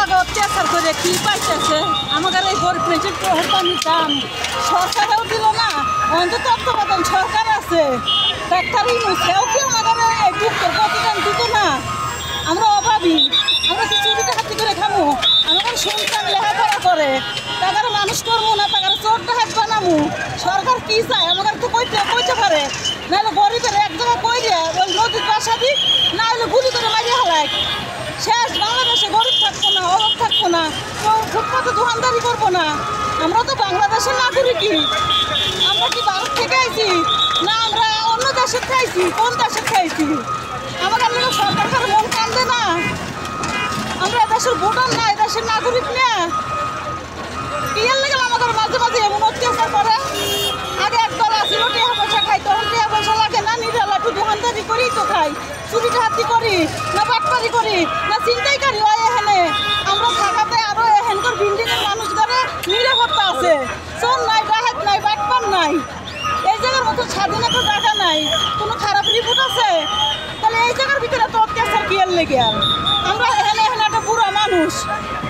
লাগে অত্যাচার করে কি পাইতেছে আমাদের এই গরিব মেজির প্রহরবানির দাম সরকারেও দিল না, অন্তত তত্ত্বাবধান সরকার আছে ডাক্তার সেও কি আমাদের এই দুঃখের প্রতিদান দিত না। আমরা অভাবী, আমরা কি চুরিটা হাতি করে খামো? আমাদের সন্তান লেখাপড়া করে টাকার মানুষ করবো না, টাকার চোরটা হাত বানাবো। সরকার কি চায় আমাদের তো কইতে পারে, নাহলে গরিবের এক জায়গায় কই দিয়ে ওই নদীর বাসা দিই, না হলে গুলি করে মারিয়ে হালায় শেষ। বাংলাদেশে গরিব থাকবো না, অভাব থাকবো না, ফুটপাতে দোকানদারি করবো না। আমরা তো বাংলাদেশের নাগরিকই। আমরা কি ভারত থেকে আইছি না আমরা অন্য দেশের খাইছি? কোন দেশের খাইছি? আমাদের লোক সরকার মন কান্দে না? আমরা এদেশের ভোটার না, এদেশের নাগরিক না? কি এর লেগে আমাদের মাঝে মাঝে এমন অত্যাচার করে? আগে একদল আসিল টিয়া পয়সা খাই, তখন টিয়া পয়সা লাগে না, নিরালা একটু দোকানদারি করি তো খাই, চুরি হাতি করি না, বাটপারি করি না, চিন্তাই করি ওই এখানে আমরা থাকাতে আরো এখানকার বিল্ডিং এর মানুষ ধরে নিরাপত্তা আছে, চোর নাই, ডাকাত নাই, বাটপার নাই। এই জায়গার মতো স্বাধীনতা জায়গা নাই, কোনো খারাপ রিপোর্ট আছে? তাহলে এই জায়গার ভিতরে তো অত্যাচার কি এর লেগে? আমরা এখানে একটা বুড়া মানুষ,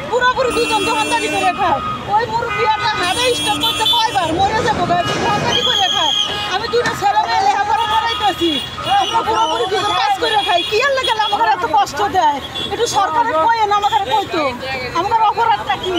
পুরোপুরি দুজন দোকানদারি করে খায়। ওই মুরব্বী একটা হাড়ে স্টক করতে কয়বার মরে যাবো, দোকানদারি করে খায়। আমি দুটো ছেলে মেয়ে লেখাপড়া করাইতেছি, আমরা পুরোপুরি দুজন কাজ করে খাই। কি আর লেগে আমাদের এত কষ্ট দেয়? একটু সরকারের কয়েন আমাদের কইতো, আমাদের অপরাধটা কি?